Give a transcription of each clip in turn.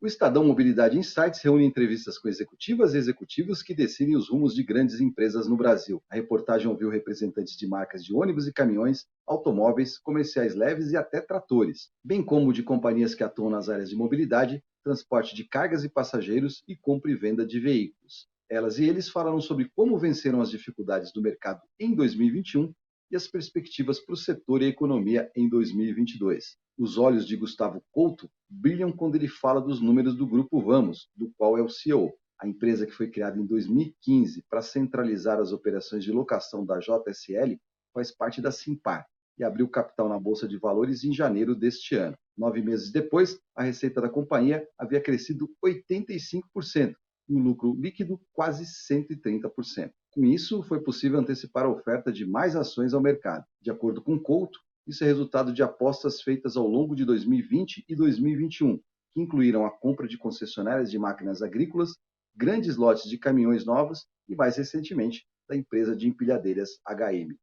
O Estadão Mobilidade Insights reúne entrevistas com executivas e executivos que decidem os rumos de grandes empresas no Brasil. A reportagem ouviu representantes de marcas de ônibus e caminhões, automóveis, comerciais leves e até tratores, bem como de companhias que atuam nas áreas de mobilidade, transporte de cargas e passageiros e compra e venda de veículos. Elas e eles falaram sobre como venceram as dificuldades do mercado em 2021 e as perspectivas para o setor e a economia em 2022. Os olhos de Gustavo Couto brilham quando ele fala dos números do Grupo Vamos, do qual é o CEO. A empresa que foi criada em 2015 para centralizar as operações de locação da JSL faz parte da Simpar e abriu capital na Bolsa de Valores em janeiro deste ano. 9 meses depois, a receita da companhia havia crescido 85% e o lucro líquido quase 130%. Com isso, foi possível antecipar a oferta de mais ações ao mercado. De acordo com Couto, isso é resultado de apostas feitas ao longo de 2020 e 2021, que incluíram a compra de concessionárias de máquinas agrícolas, grandes lotes de caminhões novos e, mais recentemente, da empresa de empilhadeiras HM.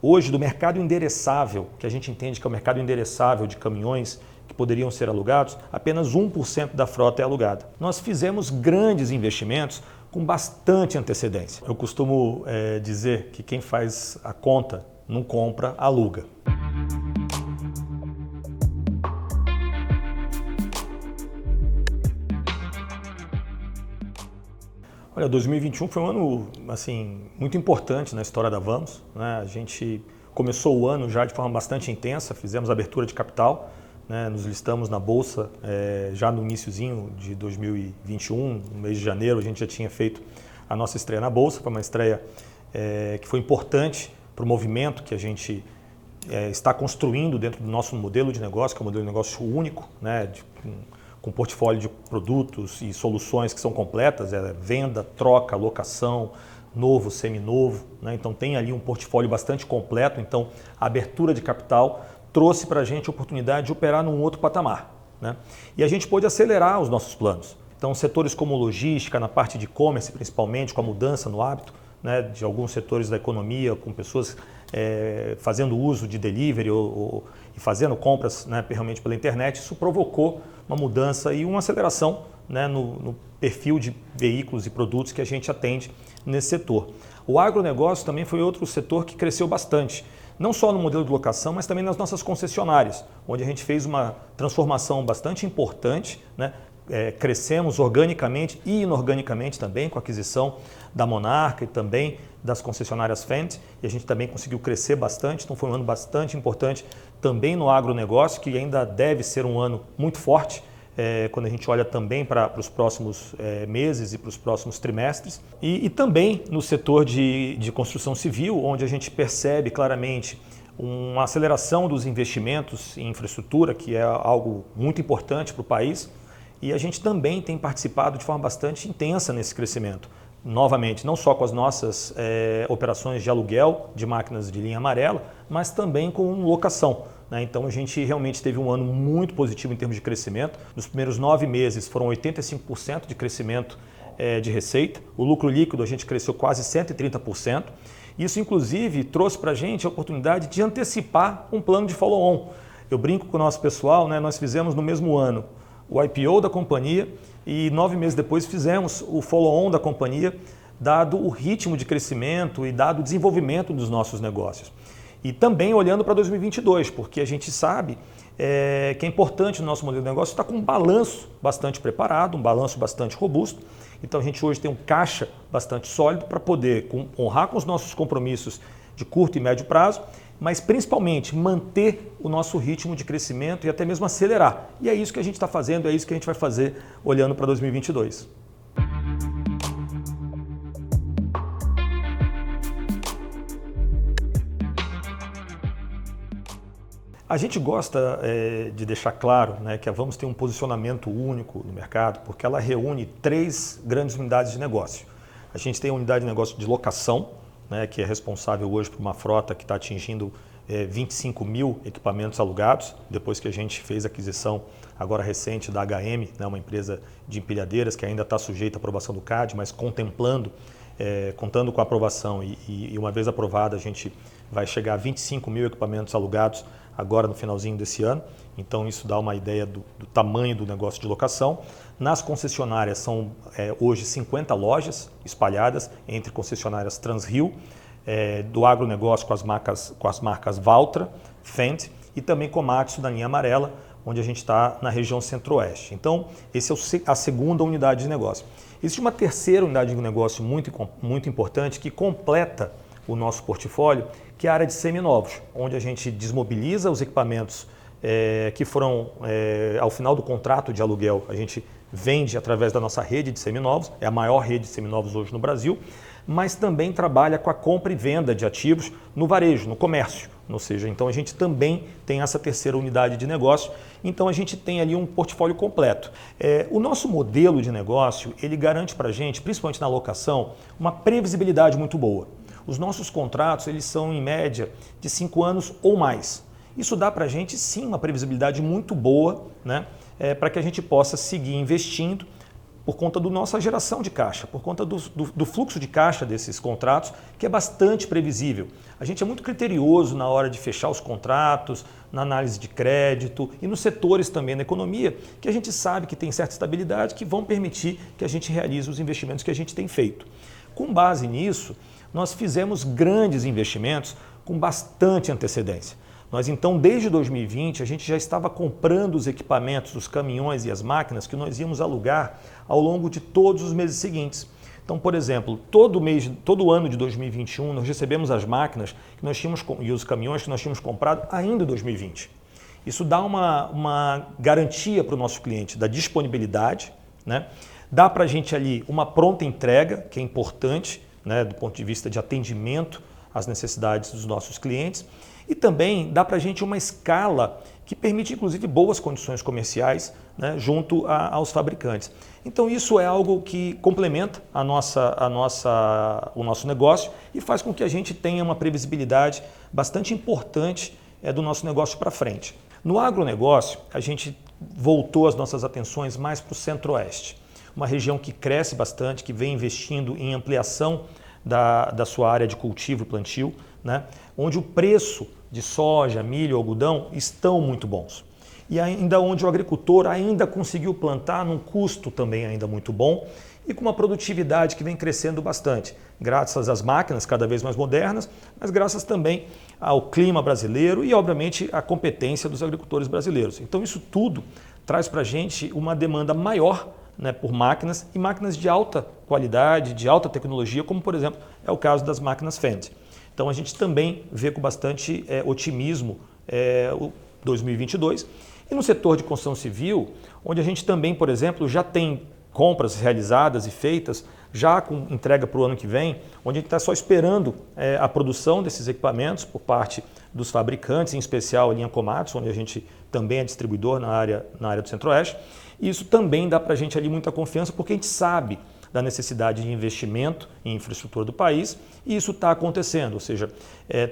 Hoje, do mercado endereçável, que a gente entende que é o mercado endereçável de caminhões que poderiam ser alugados, apenas 1% da frota é alugada. Nós fizemos grandes investimentos com bastante antecedência. Eu costumo dizer que quem faz a conta não compra, aluga. Olha, 2021 foi um ano assim, muito importante na história da Vamos, né? A gente começou o ano já de forma bastante intensa, fizemos abertura de capital, né? Nos listamos na Bolsa já no iniciozinho de 2021, no mês de janeiro a gente já tinha feito a nossa estreia na Bolsa, foi uma estreia que foi importante para o movimento que a gente está construindo dentro do nosso modelo de negócio, que é um modelo de negócio único, né? Com portfólio de produtos e soluções que são completas, venda, troca, locação, novo, seminovo, né? Então tem ali um portfólio bastante completo, então a abertura de capital trouxe para a gente a oportunidade de operar num outro patamar, né? E a gente pôde acelerar os nossos planos. Então setores como logística, na parte de e-commerce principalmente, com a mudança no hábito, né, de alguns setores da economia, com pessoas fazendo uso de delivery e fazendo compras, né, realmente pela internet, isso provocou uma mudança e uma aceleração, né, no perfil de veículos e produtos que a gente atende nesse setor. O agronegócio também foi outro setor que cresceu bastante, não só no modelo de locação, mas também nas nossas concessionárias, onde a gente fez uma transformação bastante importante, né? Crescemos organicamente e inorganicamente também com a aquisição da Monarca e também das concessionárias Fendt, e a gente também conseguiu crescer bastante, então foi um ano bastante importante também no agronegócio, que ainda deve ser um ano muito forte, quando a gente olha também para os próximos meses e para os próximos trimestres, e também no setor de construção civil, onde a gente percebe claramente uma aceleração dos investimentos em infraestrutura, que é algo muito importante para o país, e a gente também tem participado de forma bastante intensa nesse crescimento. Novamente, não só com as nossas operações de aluguel de máquinas de linha amarela, mas também com locação, né? Então a gente realmente teve um ano muito positivo em termos de crescimento. Nos primeiros 9 meses foram 85% de crescimento de receita. O lucro líquido a gente cresceu quase 130%. Isso inclusive trouxe para a gente a oportunidade de antecipar um plano de follow-on. Eu brinco com o nosso pessoal, né? Nós fizemos no mesmo ano o IPO da companhia e 9 meses depois fizemos o follow-on da companhia, dado o ritmo de crescimento e dado o desenvolvimento dos nossos negócios. E também olhando para 2022, porque a gente sabe que é importante o nosso modelo de negócio estar com um balanço bastante preparado, um balanço bastante robusto. Então a gente hoje tem um caixa bastante sólido para poder honrar com os nossos compromissos de curto e médio prazo, mas principalmente manter o nosso ritmo de crescimento e até mesmo acelerar. E é isso que a gente está fazendo, é isso que a gente vai fazer olhando para 2022. A gente gosta de deixar claro, né, que a Vamos tem um posicionamento único no mercado, porque ela reúne 3 grandes unidades de negócio. A gente tem a unidade de negócio de locação, né, que é responsável hoje por uma frota que está atingindo 25 mil equipamentos alugados, depois que a gente fez a aquisição agora recente da HM, né, uma empresa de empilhadeiras que ainda está sujeita à aprovação do CAD, mas contemplando contando com a aprovação e uma vez aprovada, a gente vai chegar a 25 mil equipamentos alugados agora no finalzinho desse ano. Então isso dá uma ideia do tamanho do negócio de locação. Nas concessionárias são hoje 50 lojas espalhadas entre concessionárias Transrio, do agronegócio com as marcas Valtra, Fendt e também Komatsu da linha amarela, onde a gente está na região centro-oeste. Então, essa é a segunda unidade de negócio. Existe uma terceira unidade de negócio muito importante que completa o nosso portfólio, que é a área de seminovos, onde a gente desmobiliza os equipamentos que foram, ao final do contrato de aluguel, a gente vende através da nossa rede de seminovos, é a maior rede de seminovos hoje no Brasil, mas também trabalha com a compra e venda de ativos no varejo, no comércio. Ou seja, então a gente também tem essa terceira unidade de negócio, então a gente tem ali um portfólio completo. O nosso modelo de negócio, ele garante para a gente, principalmente na locação, uma previsibilidade muito boa. Os nossos contratos, eles são em média de 5 anos ou mais. Isso dá para a gente sim uma previsibilidade muito boa, né? Para que a gente possa seguir investindo por conta da nossa geração de caixa, por conta do fluxo de caixa desses contratos, que é bastante previsível. A gente é muito criterioso na hora de fechar os contratos, na análise de crédito e nos setores também da economia, que a gente sabe que tem certa estabilidade, que vão permitir que a gente realize os investimentos que a gente tem feito. Com base nisso, nós fizemos grandes investimentos com bastante antecedência. Nós então, desde 2020, a gente já estava comprando os equipamentos, os caminhões e as máquinas que nós íamos alugar ao longo de todos os meses seguintes. Então, por exemplo, todo ano de 2021, nós recebemos as máquinas que nós tínhamos, e os caminhões que nós tínhamos comprado ainda em 2020. Isso dá uma garantia para o nosso cliente da disponibilidade, né? Dá para a gente ali uma pronta entrega, que é importante, né, do ponto de vista de atendimento às necessidades dos nossos clientes. E também dá para a gente uma escala que permite, inclusive, boas condições comerciais, né, junto aos fabricantes. Então, isso é algo que complementa o nosso negócio e faz com que a gente tenha uma previsibilidade bastante importante do nosso negócio para frente. No agronegócio, a gente voltou as nossas atenções mais para o centro-oeste, uma região que cresce bastante, que vem investindo em ampliação da sua área de cultivo e plantio, né, onde o preço de soja, milho, algodão estão muito bons. E ainda onde o agricultor ainda conseguiu plantar num custo também ainda muito bom e com uma produtividade que vem crescendo bastante, graças às máquinas cada vez mais modernas, mas graças também ao clima brasileiro e, obviamente, à competência dos agricultores brasileiros. Então isso tudo traz para a gente uma demanda maior, né, por máquinas e máquinas de alta qualidade, de alta tecnologia, como por exemplo é o caso das máquinas Fendt. Então a gente também vê com bastante otimismo o 2022. E no setor de construção civil, onde a gente também, por exemplo, já tem compras realizadas e feitas, já com entrega para o ano que vem, onde a gente está só esperando a produção desses equipamentos por parte dos fabricantes, em especial a linha Komatsu, onde a gente também é distribuidor na área do Centro-Oeste. E isso também dá para a gente ali muita confiança, porque a gente sabe da necessidade de investimento em infraestrutura do país e isso está acontecendo, ou seja,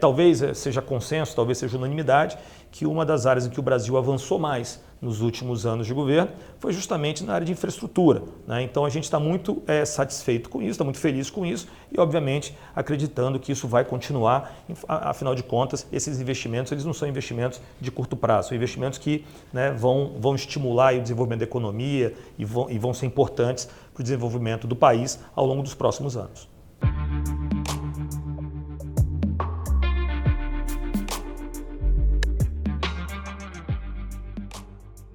talvez seja consenso, talvez seja unanimidade, que uma das áreas em que o Brasil avançou mais nos últimos anos de governo foi justamente na área de infraestrutura, né? Então a gente está muito satisfeito com isso, está muito feliz com isso e obviamente acreditando que isso vai continuar, afinal de contas esses investimentos eles não são investimentos de curto prazo, são investimentos que, né, vão estimular o desenvolvimento da economia e vão ser importantes para o desenvolvimento do país ao longo dos próximos anos.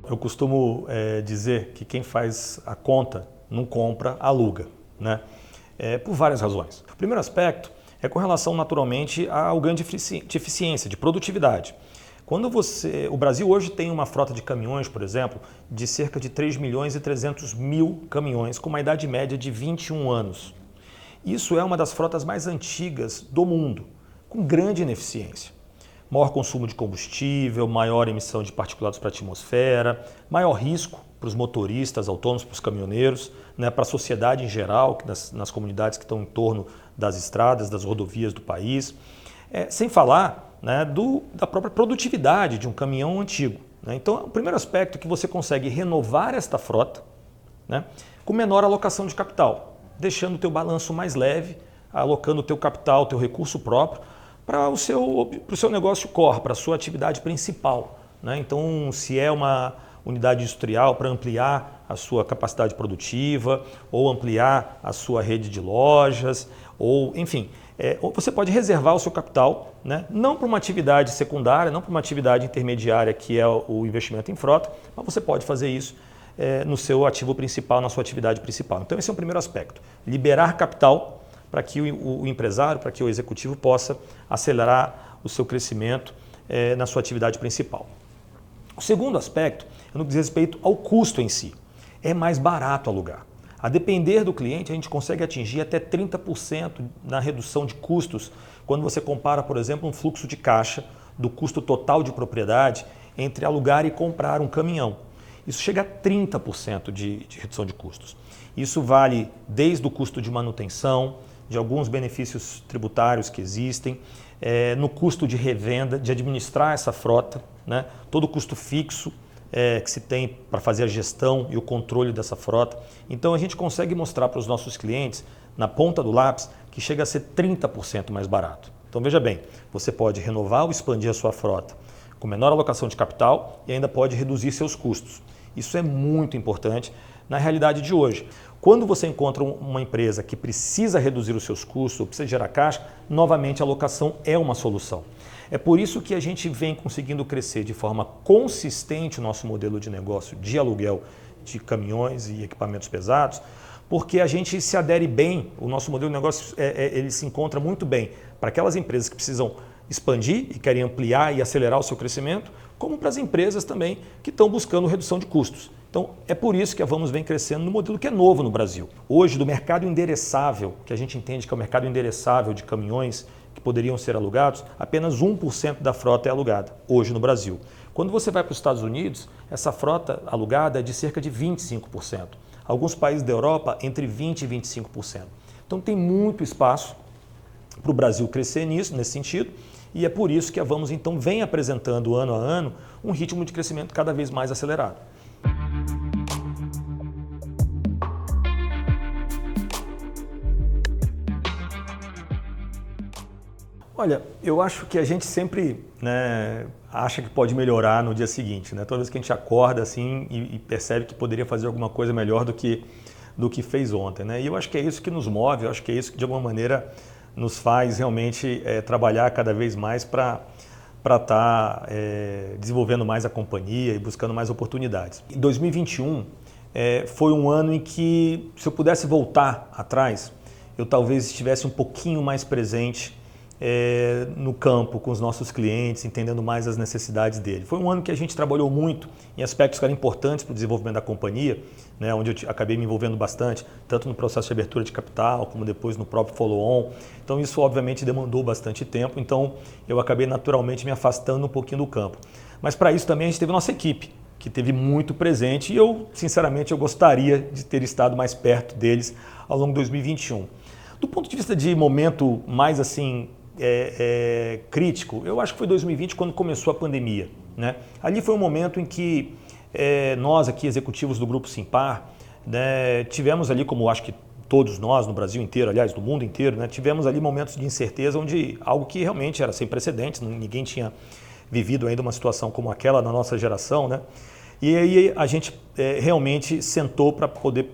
Eu costumo dizer que quem faz a conta não compra, aluga, né? Por várias razões. O primeiro aspecto é com relação naturalmente ao ganho de eficiência, de produtividade. Quando o Brasil hoje tem uma frota de caminhões, por exemplo, de cerca de 3 milhões e 300 mil caminhões, com uma idade média de 21 anos. Isso é uma das frotas mais antigas do mundo, com grande ineficiência. Maior consumo de combustível, maior emissão de particulados para a atmosfera, maior risco para os motoristas autônomos, para os caminhoneiros, né, para a sociedade em geral, nas comunidades que estão em torno das estradas, das rodovias do país. Sem falar, né, da própria produtividade de um caminhão antigo, né? Então, o primeiro aspecto é que você consegue renovar esta frota, né, com menor alocação de capital. deixando o teu balanço mais leve, alocando o teu capital, o teu recurso próprio para o seu negócio core, para a sua atividade principal, né? Então, se é uma unidade industrial, para ampliar a sua capacidade produtiva, ou ampliar a sua rede de lojas, ou enfim, ou você pode reservar o seu capital, né? Não para uma atividade secundária, não para uma atividade intermediária, que é o investimento em frota, mas você pode fazer isso no seu ativo principal, na sua atividade principal. Então esse é o primeiro aspecto, liberar capital para que o empresário, para que o executivo possa acelerar o seu crescimento na sua atividade principal. O segundo aspecto é no que diz respeito ao custo em si. É mais barato alugar. A depender do cliente, a gente consegue atingir até 30% na redução de custos quando você compara, por exemplo, um fluxo de caixa do custo total de propriedade entre alugar e comprar um caminhão. Isso chega a 30% de redução de custos. Isso vale desde o custo de manutenção, de alguns benefícios tributários que existem, no custo de revenda, de administrar essa frota, né? Todo o custo fixo que se tem para fazer a gestão e o controle dessa frota. Então a gente consegue mostrar para os nossos clientes, na ponta do lápis, que chega a ser 30% mais barato. Então veja bem, você pode renovar ou expandir a sua frota com menor alocação de capital e ainda pode reduzir seus custos. Isso é muito importante na realidade de hoje. Quando você encontra uma empresa que precisa reduzir os seus custos, ou precisa gerar caixa, novamente a alocação é uma solução. É por isso que a gente vem conseguindo crescer de forma consistente o nosso modelo de negócio de aluguel de caminhões e equipamentos pesados, porque a gente se adere bem, o nosso modelo de negócio ele se encontra muito bem para aquelas empresas que precisam expandir e querem ampliar e acelerar o seu crescimento, como para as empresas também que estão buscando redução de custos. Então, é por isso que a Vamos vem crescendo no modelo que é novo no Brasil. Hoje, do mercado endereçável, que a gente entende que é o mercado endereçável de caminhões que poderiam ser alugados, apenas 1% da frota é alugada, hoje no Brasil. Quando você vai para os Estados Unidos, essa frota alugada é de cerca de 25%. Alguns países da Europa, entre 20% e 25%. Então, tem muito espaço para o Brasil crescer nesse sentido, e é por isso que a Vamos, então, vem apresentando ano a ano um ritmo de crescimento cada vez mais acelerado. Olha, eu acho que a gente sempre, né, acha que pode melhorar no dia seguinte, né? Toda vez que a gente acorda assim e percebe que poderia fazer alguma coisa melhor do que fez ontem, né? E eu acho que é isso que nos move, eu acho que é isso que de alguma maneira nos faz realmente trabalhar cada vez mais para estar desenvolvendo mais a companhia e buscando mais oportunidades. Em 2021 foi um ano em que, se eu pudesse voltar atrás, eu talvez estivesse um pouquinho mais presente no campo com os nossos clientes, entendendo mais as necessidades dele. Foi um ano que a gente trabalhou muito em aspectos que eram importantes para o desenvolvimento da companhia, né, onde eu acabei me envolvendo bastante, tanto no processo de abertura de capital, como depois no próprio follow-on. Então isso obviamente demandou bastante tempo, então eu acabei naturalmente me afastando um pouquinho do campo. Mas para isso também a gente teve nossa equipe, que esteve muito presente, e eu, sinceramente, eu gostaria de ter estado mais perto deles ao longo de 2021. Do ponto de vista de momento mais assim, crítico, eu acho que foi 2020 quando começou a pandemia, né? Ali foi um momento em que nós aqui, executivos do Grupo Simpar, né, tivemos ali, como acho que todos nós no Brasil inteiro, aliás, no mundo inteiro, né, tivemos ali momentos de incerteza onde algo que realmente era sem precedentes, ninguém tinha vivido ainda uma situação como aquela na nossa geração, né? E aí a gente realmente sentou para poder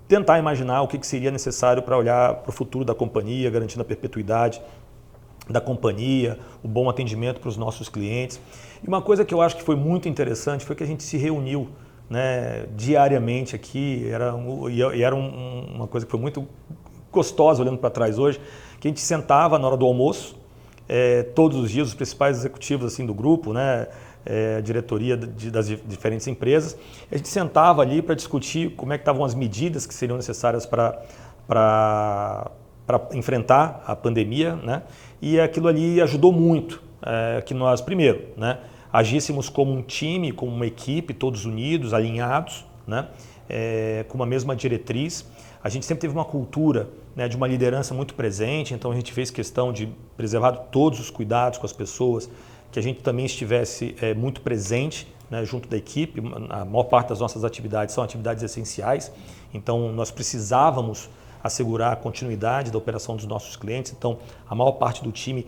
tentar imaginar o que seria necessário para olhar para o futuro da companhia, garantindo a perpetuidade da companhia, o bom atendimento para os nossos clientes. E uma coisa que eu acho que foi muito interessante foi que a gente se reuniu, né, diariamente aqui, era uma coisa que foi muito gostosa olhando para trás hoje, que a gente sentava na hora do almoço, todos os dias, os principais executivos assim, do grupo, né, a diretoria das diferentes empresas, a gente sentava ali para discutir como é que estavam as medidas que seriam necessárias para enfrentar a pandemia, né? E aquilo ali ajudou muito que nós, primeiro, né, agíssemos como um time, como uma equipe, todos unidos, alinhados, né, com uma mesma diretriz. A gente sempre teve uma cultura, né, de uma liderança muito presente, então a gente fez questão de preservar todos os cuidados com as pessoas, que a gente também estivesse muito presente, né, junto da equipe. A maior parte das nossas atividades são atividades essenciais, então nós precisávamos assegurar a continuidade da operação dos nossos clientes. Então, a maior parte do time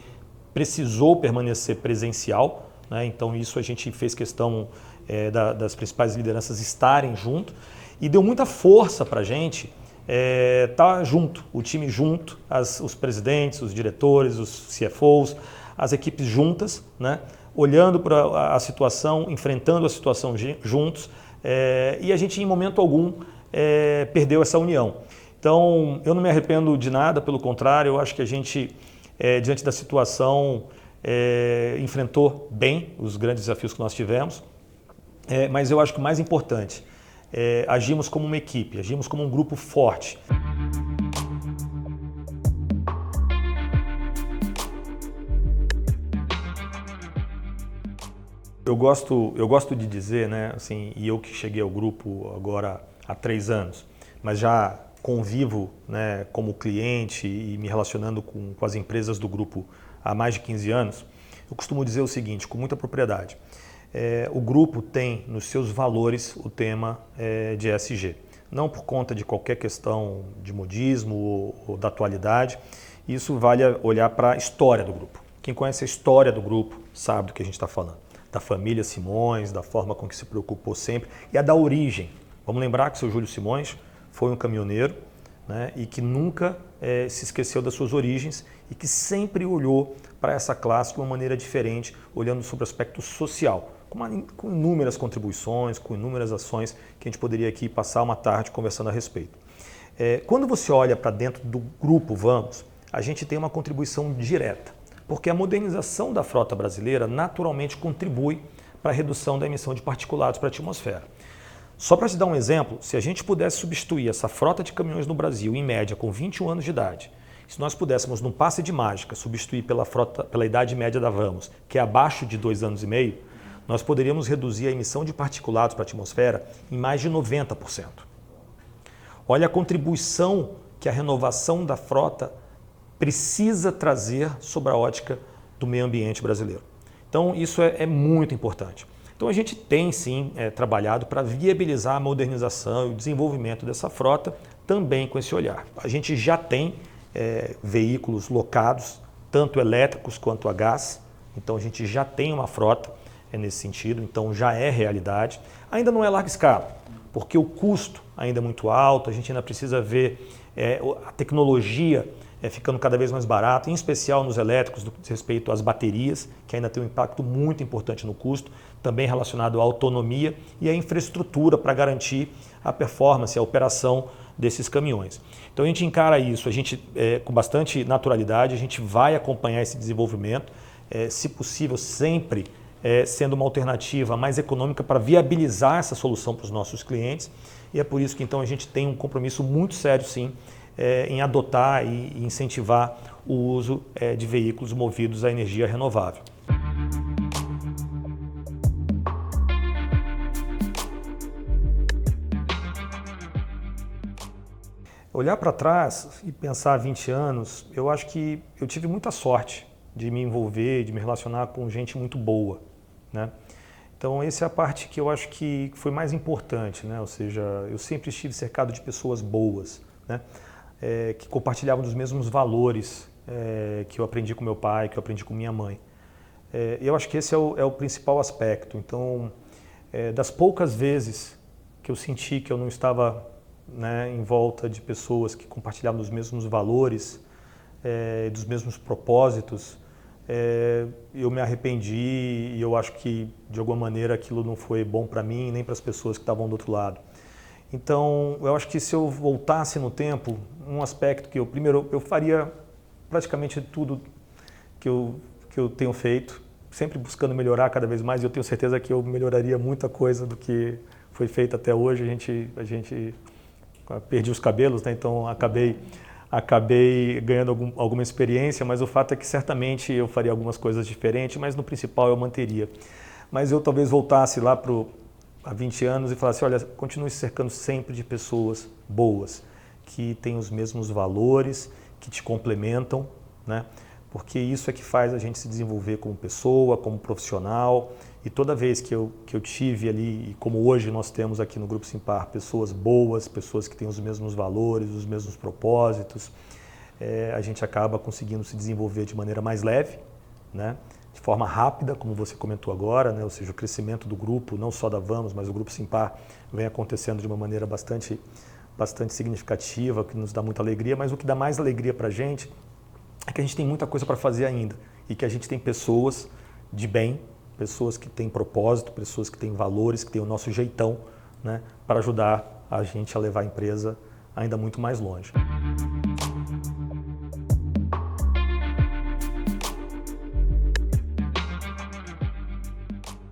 precisou permanecer presencial, né? Então, isso a gente fez questão das principais lideranças estarem junto e deu muita força para a gente estar junto, o time junto, os presidentes, os diretores, os CFOs, as equipes juntas, né? Olhando para a situação, enfrentando a situação juntos, e a gente em momento algum perdeu essa união. Então, eu não me arrependo de nada, pelo contrário, eu acho que a gente, diante da situação, enfrentou bem os grandes desafios que nós tivemos, mas eu acho que o mais importante, agimos como uma equipe, agimos como um grupo forte. Eu gosto de dizer, né, assim, e eu que cheguei ao grupo agora há 3 anos, mas já convivo, né, como cliente e me relacionando com as empresas do grupo há mais de 15 anos, eu costumo dizer o seguinte, com muita propriedade. O grupo tem nos seus valores o tema de ESG. Não por conta de qualquer questão de modismo ou da atualidade, isso vale olhar para a história do grupo. Quem conhece a história do grupo sabe do que a gente está falando. Da família Simões, da forma com que se preocupou sempre e a da origem. Vamos lembrar que o seu Júlio Simões foi um caminhoneiro, né, e que nunca se esqueceu das suas origens e que sempre olhou para essa classe de uma maneira diferente, olhando sobre o aspecto social, com inúmeras contribuições, com inúmeras ações que a gente poderia aqui passar uma tarde conversando a respeito. Quando você olha para dentro do grupo Vamos, a gente tem uma contribuição direta, porque a modernização da frota brasileira naturalmente contribui para a redução da emissão de particulados para a atmosfera. Só para te dar um exemplo, se a gente pudesse substituir essa frota de caminhões no Brasil, em média, com 21 anos de idade, se nós pudéssemos, num passe de mágica, substituir pela idade média da Vamos, que é abaixo de 2 anos e meio, nós poderíamos reduzir a emissão de particulados para a atmosfera em mais de 90%. Olha a contribuição que a renovação da frota precisa trazer sobre a ótica do meio ambiente brasileiro. Então, isso é muito importante. Então, a gente tem, sim, trabalhado para viabilizar a modernização e o desenvolvimento dessa frota, também com esse olhar. A gente já tem veículos locados, tanto elétricos quanto a gás, então a gente já tem uma frota nesse sentido, então já é realidade. Ainda não é larga escala, porque o custo ainda é muito alto, a gente ainda precisa ver a tecnologia ficando cada vez mais barata, em especial nos elétricos, no que diz respeito às baterias, que ainda tem um impacto muito importante no custo, também relacionado à autonomia e à infraestrutura para garantir a performance, a operação desses caminhões. Então a gente encara isso, a gente com bastante naturalidade, a gente vai acompanhar esse desenvolvimento, se possível sempre sendo uma alternativa mais econômica para viabilizar essa solução para os nossos clientes, e é por isso que então a gente tem um compromisso muito sério, sim, em adotar e incentivar o uso de veículos movidos à energia renovável. Olhar para trás e pensar 20 anos, eu acho que eu tive muita sorte de me envolver, de me relacionar com gente muito boa, né? Então essa é a parte que eu acho que foi mais importante, né? Ou seja, eu sempre estive cercado de pessoas boas, né? Que compartilhavam dos mesmos valores que eu aprendi com meu pai, que eu aprendi com minha mãe. Eu acho que esse é o principal aspecto. Então, das poucas vezes que eu senti que eu não estava, né, em volta de pessoas que compartilhavam dos mesmos valores, dos mesmos propósitos, eu me arrependi e eu acho que, de alguma maneira, aquilo não foi bom para mim nem para as pessoas que estavam do outro lado. Então, eu acho que se eu voltasse no tempo, um aspecto que eu faria praticamente tudo que eu tenho feito, sempre buscando melhorar cada vez mais, e eu tenho certeza que eu melhoraria muita coisa do que foi feito até hoje. A gente perdi os cabelos, né? Então acabei ganhando alguma experiência, mas o fato é que certamente eu faria algumas coisas diferentes, mas no principal eu manteria. Mas eu talvez voltasse lá há 20 anos e falasse, olha, continue se cercando sempre de pessoas boas, que têm os mesmos valores, que te complementam, né? porque isso é que faz a gente se desenvolver como pessoa, como profissional. E toda vez que eu tive ali, e como hoje nós temos aqui no Grupo Simpar, pessoas boas, pessoas que têm os mesmos valores, os mesmos propósitos, a gente acaba conseguindo se desenvolver de maneira mais leve, né? De forma rápida, como você comentou agora, né? Ou seja, o crescimento do grupo, não só da Vamos, mas o Grupo Simpar vem acontecendo de uma maneira bastante significativa, que nos dá muita alegria, mas o que dá mais alegria para a gente é que a gente tem muita coisa para fazer ainda e que a gente tem pessoas de bem, pessoas que têm propósito, pessoas que têm valores, que têm o nosso jeitão, né, para ajudar a gente a levar a empresa ainda muito mais longe.